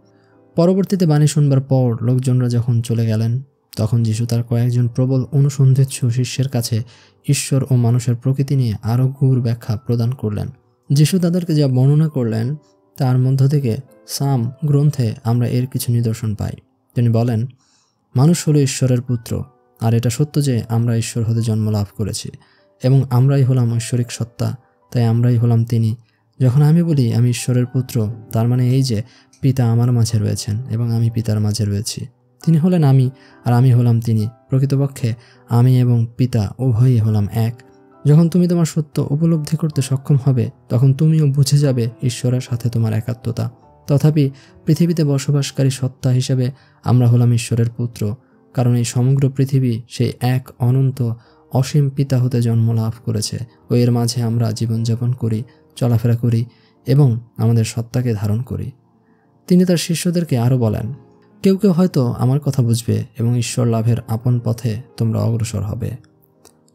Speaker 1: পরবর্তীতে বাণী শুনবার পর লোকজনরা যখন চলে গেলেন, তখন যিশু তার কয়েকজন প্রবল অনুসন্ধিৎসু শিষ্যের কাছে ঈশ্বর ও মানুষের প্রকৃতি নিয়ে আরও গূঢ় ব্যাখ্যা প্রদান করলেন। যিশু তাদেরকে যা বর্ণনা করলেন তার মধ্য থেকে সাম গ্রন্থে আমরা এর কিছু নিদর্শন পাই। তিনি বলেন, মানুষ হলো ঈশ্বরের পুত্র, আর এটা সত্য যে আমরা ঈশ্বর হতে জন্ম লাভ করেছি এবং আমরাই হলাম ঐশ্বরিক সত্তা, তাই আমরাই হলাম তিনি। যখন আমি বলি আমি ঈশ্বরের পুত্র, তার মানে এই যে পিতা আমার মাঝে রয়েছেন এবং আমি পিতার মাঝে রয়েছি। তিনি হলেন আমি আর আমি হলাম তিনি। প্রকৃতপক্ষে আমি এবং পিতা উভয়ই হলাম এক। যখন তুমি তোমার সত্য উপলব্ধি করতে সক্ষম হবে, তখন তুমিও বুঝে যাবে ঈশ্বরের সাথে তোমার একাত্মতা। তথাপি পৃথিবীতে বসবাসকারী সত্তা হিসেবে আমরা হলাম ঈশ্বরের পুত্র, কারণ এই সমগ্র পৃথিবী সেই এক অনন্ত অসীম পিতা হতে জন্ম লাভ করেছে ও এর মাঝে আমরা জীবনযাপন করি, চলাফেরা করি এবং আমাদের সত্তাকে ধারণ করি। তিনি তার শিষ্যদেরকে আরও বলেন, কেউ কেউ হয়তো আমার কথা বুঝবে এবং ঈশ্বর লাভের আপন পথে তোমরা অগ্রসর হবে।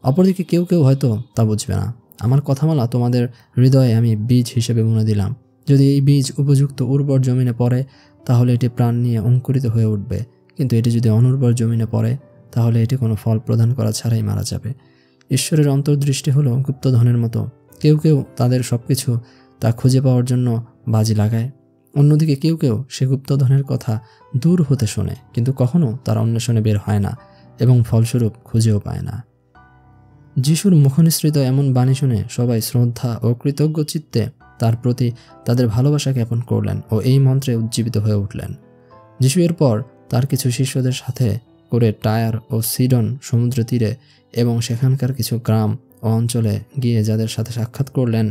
Speaker 1: অপরদিকে কেউ কেউ হয়তো তা বুঝবে না। আমার কথামালা তোমাদের হৃদয়ে আমি বীজ হিসেবে বুনে দিলাম। যদি এই বীজ উপযুক্ত উর্বর জমিনে পড়ে তাহলে এটি প্রাণ নিয়ে অঙ্কুরিত হয়ে উঠবে, কিন্তু এটি যদি অনুর্বর জমিনে পড়ে তাহলে এটি কোনো ফল প্রদান করা ছাড়াই মারা যাবে। ঈশ্বরের অন্তর্দৃষ্টি হলো গুপ্তধনের মতো। কেউ কেউ তাদের সব কিছু তা খুঁজে পাওয়ার জন্য বাজি লাগায়, অন্যদিকে কেউ কেউ সে গুপ্তধনের কথা দূর হতে শোনে কিন্তু কখনো তার অন্বেষণে বের হয় না এবং ফলস্বরূপ খুঁজেও পায় না। যিশুর মুখনিসৃত এমন বাণী শুনে সবাই শ্রদ্ধা ও কৃতজ্ঞ চিত্তে তার প্রতি তাদের ভালোবাসা জ্ঞাপন করলেন ও এই মন্ত্রে উজ্জীবিত হয়ে উঠলেন। যিশু এরপর তার কিছু শিষ্যদের সাথে করে টায়ার ও সিডন সমুদ্র তীরে এবং সেখানকার কিছু গ্রাম ও অঞ্চলে গিয়ে যাদের সাথে সাক্ষাৎ করলেন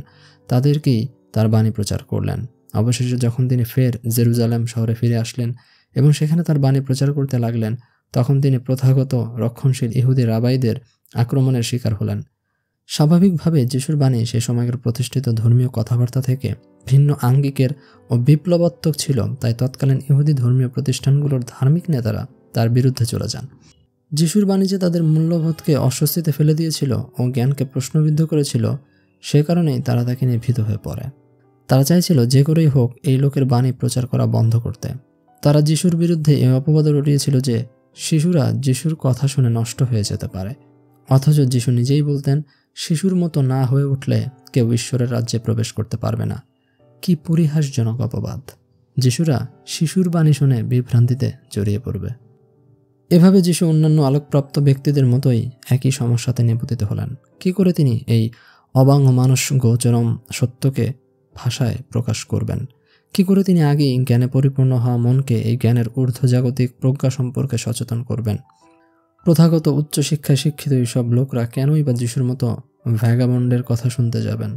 Speaker 1: তাদেরকেই তার বাণী প্রচার করলেন। অবশেষে যখন তিনি ফের জেরুজালেম শহরে ফিরে আসলেন এবং সেখানে তার বাণী প্রচার করতে লাগলেন, তখন তিনি প্রথাগত রক্ষণশীল ইহুদি রাবাইদের আক্রমণের শিকার হলেন। স্বাভাবিকভাবে যিশুর বাণী সে সময়কার প্রতিষ্ঠিত ধর্মীয় কথাবার্তা থেকে ভিন্ন আঙ্গিকের ও বিপ্লবাত্মক ছিল, তাই তৎকালীন ইহুদি ধর্মীয় প্রতিষ্ঠানগুলোর ধার্মিক নেতারা তার বিরুদ্ধে চলে যান। যিশুর বাণী যে তাদের মূল্যবোধকে অস্বস্তিতে ফেলে দিয়েছিল ও জ্ঞানকে প্রশ্নবিদ্ধ করেছিল, সে কারণেই তারা তাকে নিয়ে ভীত হয়ে পড়ে। তারা চাইছিল যে করেই হোক এই লোকের বাণী প্রচার করা বন্ধ করতে। তারা যিশুর বিরুদ্ধে এই অপবাদ রটিয়েছিল যে শিশুরা যিশুর কথা শুনে নষ্ট হয়ে যেতে পারে, অথচ যিশু নিজেই বলতেন, শিশুর মতো না হয়ে উঠলে কেউ ঈশ্বরের রাজ্যে প্রবেশ করতে পারবে না। কি পরিহাসজনক অপবাদ! যিশুরা শিশুর বাণী শুনে বিভ্রান্তিতে জড়িয়ে পড়বে। এভাবে যিশু অন্যান্য আলোকপ্রাপ্ত ব্যক্তিদের মতোই একই সমস্যাতে নিপতিত হলেন। কি করে তিনি এই অবাঙ্গ মানুষ গোচরম সত্যকে ভাষায় প্রকাশ করবেন? কি করে তিনি আগেই জ্ঞানে পরিপূর্ণ হওয়া মনকে এই জ্ঞানের ঊর্ধ্বজাগতিক প্রজ্ঞা সম্পর্কে সচেতন করবেন? প্রথাগত উচ্চশিক্ষায় শিক্ষিত এইসব লোকরা কেনই বা যিশুর মতো ভ্যাগাবন্ডের কথা শুনতে যাবেন?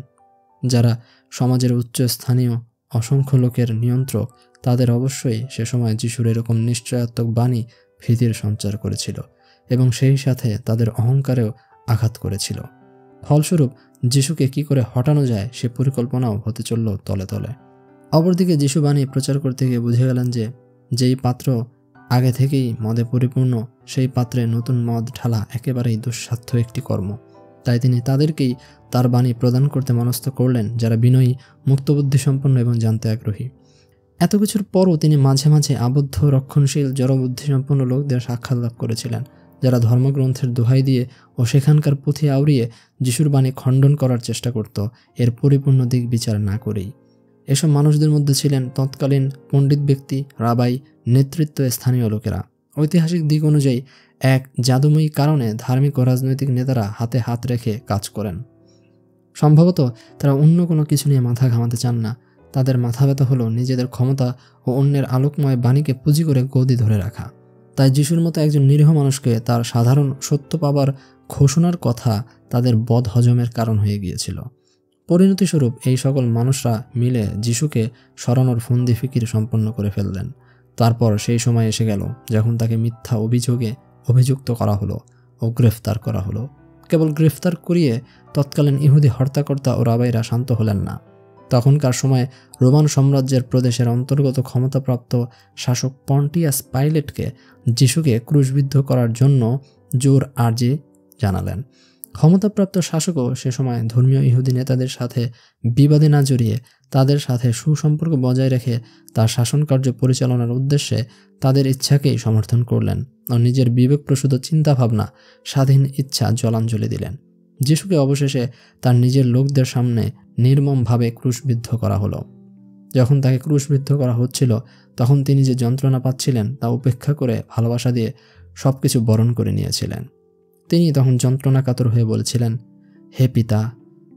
Speaker 1: যারা সমাজের উচ্চস্থানীয় অসংখ্য লোকের নিয়ন্ত্রক, তাদের অবশ্যই সে সময় যিশুর এরকম নিশ্চয়াত্মক বাণী ভীতির সঞ্চার করেছিল এবং সেই সাথে তাদের অহংকারেও আঘাত করেছিল। ফলস্বরূপ যিশুকে কি করে হটানো যায় সে পরিকল্পনাও হতে চলল তলে তলে। অপরদিকে যিশু বাণী প্রচার করতে গিয়ে বুঝে গেলেন যে যেই পাত্র আগে থেকেই মদে পরিপূর্ণ সেই পাত্রে নতুন মদ ঢালা একেবারেই দুঃসাধ্য একটি কর্ম। তাই তিনি তাদেরকেই তার বাণী প্রদান করতে মনস্থ করলেন যারা বিনয়ী, মুক্তবুদ্ধিসম্পন্ন এবং জানতে আগ্রহী। এত কিছুর পরও তিনি মাঝে মাঝে আবদ্ধ, রক্ষণশীল, জড়বুদ্ধিসম্পন্ন লোকদের সাক্ষাৎ লাভ করেছিলেন, যারা ধর্মগ্রন্থের দোহাই দিয়ে ও সেখানকার পুঁথি আউড়িয়ে যিশুর বাণী খণ্ডন করার চেষ্টা করত, এর পরিপূর্ণ দিক বিচার না করেই। এসব মানুষদের মধ্যে ছিলেন তৎকালীন পণ্ডিত ব্যক্তি, রাবাই, নেতৃত্ব, স্থানীয় লোকেরা। ঐতিহাসিক দিক অনুযায়ী এক জাদুময়ী কারণে ধার্মিক ও রাজনৈতিক নেতারা হাতে হাত রেখে কাজ করেন। সম্ভবত তারা অন্য কোনো কিছু নিয়ে মাথা ঘামাতে চান না। তাদের মাথা ব্যথা হলো নিজেদের ক্ষমতা ও অন্যের আলোকময় বাণীকে পুঁজি করে গদি ধরে রাখা। তাই যিশুর মতো একজন নিরীহ মানুষকে তার সাধারণ সত্য পাবার ঘোষণার কথা তাদের বদ হজমের কারণ হয়ে গিয়েছিল। পরিণতিস্বরূপ এই সকল মানুষরা মিলে যিশুকে সরানোর ফন্দি ফিকির সম্পন্ন করে ফেললেন। তারপর সেই সময় এসে গেল যখন তাকে মিথ্যা অভিযোগে অভিযুক্ত করা হলো ও গ্রেফতার করা হলো। কেবল গ্রেফতার করিয়ে তৎকালীন ইহুদি হর্তাকর্তা ও রাবাইরা শান্ত হলেন না। তখনকার সময় রোমান সাম্রাজ্যের প্রদেশের অন্তর্গত ক্ষমতাপ্রাপ্ত শাসক পন্টিয়াস পাইলেটকে যিশুকে ক্রুশবিদ্ধ করার জন্য জোর আর্জি জানালেন। ক্ষমতাপ্রাপ্ত শাসকও সে সময় ধর্মীয় ইহুদি নেতাদের সাথে বিবাদে না জড়িয়ে তাদের সাথে সুসম্পর্ক বজায় রেখে তার শাসনকার্য পরিচালনার উদ্দেশ্যে তাদের ইচ্ছাকেই সমর্থন করলেন ও নিজের বিবেকপ্রসূত চিন্তাভাবনা, স্বাধীন ইচ্ছা জলাঞ্জলি দিলেন। যিশুকে অবশেষে তার নিজের লোকদের সামনে নির্মমভাবে ক্রুশবিদ্ধ করা হলো। যখন তাকে ক্রুশবিদ্ধ করা হচ্ছিল তখন তিনি যে যন্ত্রণা পাচ্ছিলেন তা উপেক্ষা করে ভালোবাসা দিয়ে সব কিছু বরণ করে নিয়েছিলেন। তিনি তখন যন্ত্রণাকাতর হয়ে বলেছিলেন, হে পিতা,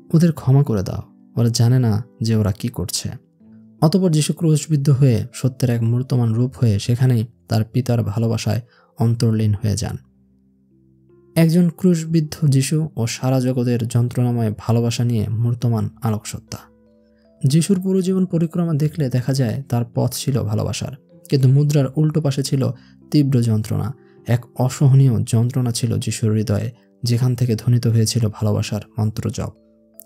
Speaker 1: ওদের ক্ষমা করে দাও, ওরা জানে না যে ওরা কি করছে। অতঃপর যিশু ক্রুশবিদ্ধ হয়ে সত্যের এক মূর্তমান রূপ হয়ে সেখানেই তার পিতার ভালোবাসায় অন্তর্লীন হয়ে যান। একজন ক্রুশবিদ্ধ যিশু ও সারা জগতের যন্ত্রণাময় ভালোবাসা নিয়ে মূর্তমান আলোকসত্তা। যিশুর পুরো জীবন পরিক্রমা দেখলে দেখা যায় তার পথ ছিল ভালোবাসার, কিন্তু মুদ্রার উল্টো পাশে ছিল তীব্র যন্ত্রণা এক অসহনীয় যন্ত্রণা ছিল যিশুর হৃদয়ে, যেখান থেকে ধ্বনিত হয়েছিল ভালোবাসার মন্ত্রজপ।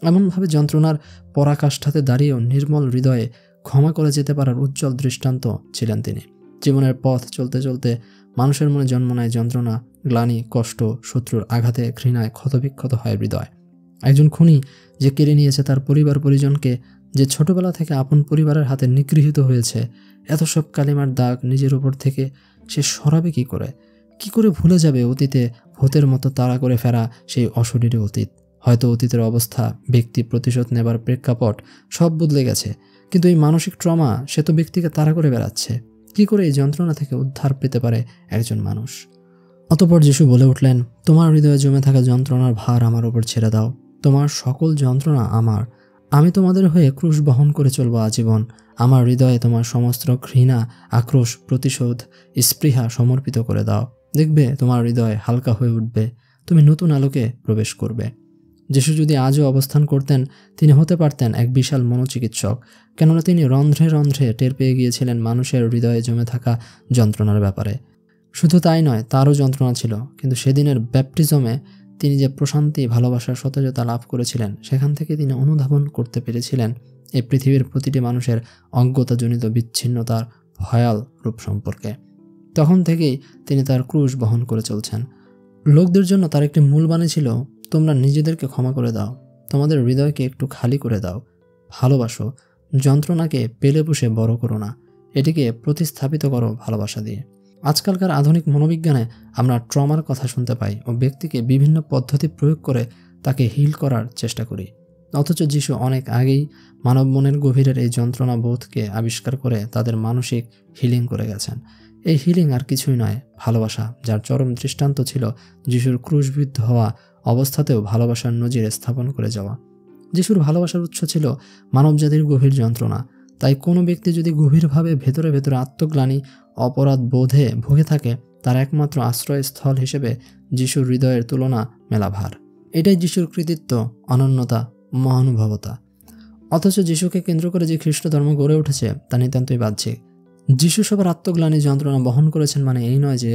Speaker 1: এমনভাবে যন্ত্রণার পরাকাষ্ঠাতে দাঁড়িয়েও নির্মল হৃদয়ে ক্ষমা করে যেতে পারার উজ্জ্বল দৃষ্টান্ত ছিলেন তিনি। জীবনের পথ চলতে চলতে মানুষের মনে জন্ম নেয় যন্ত্রণা, গ্লানি, কষ্ট, শত্রুর আঘাতে, ঘৃণায় ক্ষতবিক্ষত হয় হৃদয়। একজন খুনি যে কেড়ে নিয়েছে তার পরিবার পরিজনকে, যে ছোটবেলা থেকে আপন পরিবারের হাতে নিগৃহীত হয়েছে, এত সব কালিমার দাগ নিজের উপর থেকে সে সরাবে কি করে? কি করে ভুলে যাবে অতীতে ভূতের মতো তাড়া করে ফেরা সেই অশরীরী অতীত? হয়তো অতীতের অবস্থা, ব্যক্তি, প্রতিশোধ নেবার প্রেক্ষাপট সব বদলে গেছে, কিন্তু এই মানসিক ট্রমা সে তো ব্যক্তিকে তাড়া করে বেড়াচ্ছে। কি করে এই যন্ত্রণা থেকে উদ্ধার পেতে পারে একজন মানুষ? অতঃপর যিশু বলে উঠলেন, তোমার হৃদয়ে জমে থাকা যন্ত্রণার ভার আমার উপর ছেড়ে দাও। তোমার সকল যন্ত্রণা আমার। আমি তোমাদের হয়ে ক্রুশ বহন করে চলব আজীবন। আমার হৃদয়ে তোমার সমস্ত ঘৃণা, আক্রোশ, প্রতিশোধ, স্পৃহা সমর্পিত করে দাও। দেখবে তোমার হৃদয় হালকা হয়ে উঠবে, তুমি নতুন আলোকে প্রবেশ করবে। যিশু যদি আজও অবস্থান করতেন, তিনি হতে পারতেন এক বিশাল মনোচিকিৎসক, কেননা তিনি রন্ধ্রে রন্ধ্রে টের পেয়ে গিয়েছিলেন মানুষের হৃদয়ে জমে থাকা যন্ত্রণার ব্যাপারে। শুধু তাই নয়, তারও যন্ত্রণা ছিল, কিন্তু সেদিনের ব্যাপটিজমে তিনি যে প্রশান্তি, ভালোবাসার সতেজতা লাভ করেছিলেন, সেখান থেকে তিনি অনুধাবন করতে পেরেছিলেন এই পৃথিবীর প্রতিটি মানুষের অজ্ঞতাজনিত বিচ্ছিন্নতার ভয়াল রূপ সম্পর্কে। তখন থেকেই তিনি তার ক্রুশ বহন করে চলছেন। লোকদের জন্য তার একটি মূল বাণী ছিল, তোমরা নিজেদেরকে ক্ষমা করে দাও, তোমাদের হৃদয়কে একটু খালি করে দাও, ভালোবাসো, যন্ত্রণাকে পেলে পুষে বড় করো না, এটিকে প্রতিস্থাপিত করো ভালোবাসা দিয়ে। আজকালকার আধুনিক মনোবিজ্ঞানে আমরা ট্রমার কথা শুনতে পাই ও ব্যক্তিকে বিভিন্ন পদ্ধতি প্রয়োগ করে তাকে হিল করার চেষ্টা করি। অথচ যিশু অনেক আগেই মানব মনের গভীরের এই যন্ত্রণা বোধকে আবিষ্কার করে তাদের মানসিক হিলিং করে গেছেন। এই হিলিং আর কিছুই নয়, ভালোবাসা, যার চরম দৃষ্টান্ত ছিল যিশুর ক্রুশবিদ্ধ হওয়া অবস্থাতেও ভালোবাসার নজির স্থাপন করে যাওয়া। যিশুর ভালোবাসার উৎস ছিল মানবজাতির গভীর যন্ত্রণা। তাই কোনো ব্যক্তি যদি গভীরভাবে ভেতরে ভেতরে আত্মগ্লানি, অপরাধ বোধে ভুগে থাকে, তার একমাত্র আশ্রয়স্থল হিসেবে যিশুর হৃদয়ের তুলনা মেলা ভার। এটাই যিশুর কৃতিত্ব, অনন্যতা, মহানুভবতা। অথচ যিশুকে কেন্দ্র করে যে খ্রিস্ট ধর্ম গড়ে উঠেছে তা নিতান্তই বাহ্যিক। যিশু সবার আত্মগ্লানি, যন্ত্রণা বহন করেছেন মানে এই নয় যে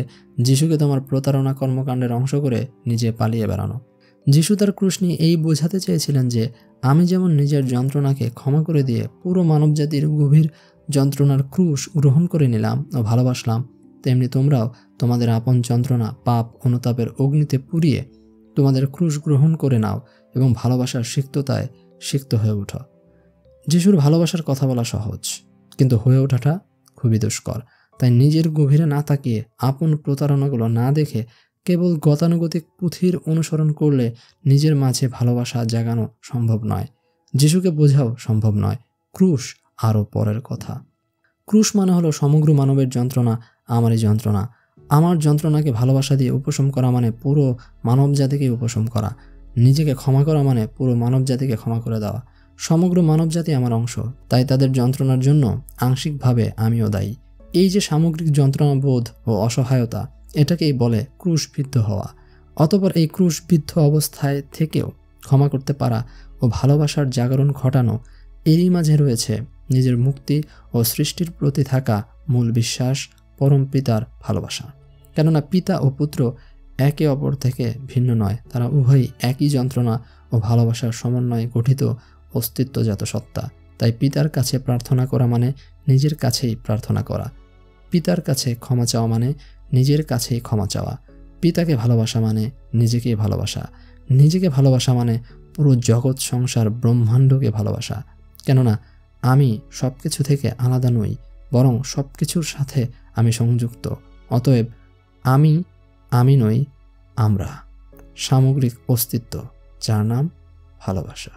Speaker 1: যিশুকে তোমার প্রতারণা কর্মকাণ্ডের অংশ করে নিজে পালিয়ে বেড়ানো। যিশু তার ক্রুশ নিয়ে এই বোঝাতে চেয়েছিলেন যে আমি যেমন নিজের যন্ত্রণাকে ক্ষমা করে দিয়ে পুরো মানবজাতির গভীর যন্ত্রণার ক্রুশ গ্রহণ করে নিলাম ও ভালোবাসলাম, তেমনি তোমরাও তোমাদের আপন যন্ত্রণা, পাপ, অনুতাপের অগ্নিতে পুড়িয়ে তোমাদের ক্রুশ গ্রহণ করে নাও এবং ভালোবাসার সিক্ততায় সিক্ত হয়ে ওঠো। যিশুর ভালোবাসার কথা বলা সহজ, কিন্তু হয়ে ওঠাটা খুবই দুষ্কর। তাই নিজের গভীরে না তাকিয়ে, আপন প্রতারণাগুলো না দেখে কেবল গতানুগতিক পুঁথির অনুসরণ করলে নিজের মাঝে ভালোবাসা জাগানো সম্ভব নয়। যিশুকে বোঝাও সম্ভব নয়। ক্রুশ আরও পরের কথা। ক্রুশ মানে হলো সমগ্র মানবের যন্ত্রণা, আমারই যন্ত্রণা। আমার যন্ত্রণাকে ভালোবাসা দিয়ে উপশম করা মানে পুরো মানব জাতিকে উপশম করা। নিজেকে ক্ষমা করা মানে পুরো মানব জাতিকে ক্ষমা করে দেওয়া। সমগ্র মানব জাতি আমার অংশ, তাই তাদের যন্ত্রণার জন্য আংশিকভাবে আমিও দায়ী। এই যে সামগ্রিক যন্ত্রণাবোধ ও অসহায়তা, এটাকেই বলে ক্রুশবিদ্ধ হওয়া। অতঃপর এই ক্রুশবিদ্ধ অবস্থায় থেকেও ক্ষমা করতে পারা ও ভালোবাসার জাগরণ ঘটানো, এরই মাঝে রয়েছে নিজের মুক্তি ও সৃষ্টির প্রতি থাকা মূল বিশ্বাস, পরম পিতার ভালোবাসা। কেননা পিতা ও পুত্র একে অপর থেকে ভিন্ন নয়, তারা উভয়ই একই যন্ত্রণা ও ভালোবাসার সমন্বয়ে গঠিত অস্তিত্বজাত সত্তা। তাই পিতার কাছে প্রার্থনা করা মানে নিজের কাছেই প্রার্থনা করা। পিতার কাছে ক্ষমা চাওয়া মানে নিজের কাছেই ক্ষমা চাওয়া। পিতাকে ভালোবাসা মানে নিজেকেই ভালোবাসা। নিজেকে ভালোবাসা মানে পুরো জগৎ, সংসার, ব্রহ্মাণ্ডকে ভালোবাসা। কেননা আমি সব কিছু থেকে আলাদা নই, বরং সব কিছুর সাথে আমি সংযুক্ত। অতএব আমি নই, আমরা, সামগ্রিক অস্তিত্ব, যার নাম ভালোবাসা।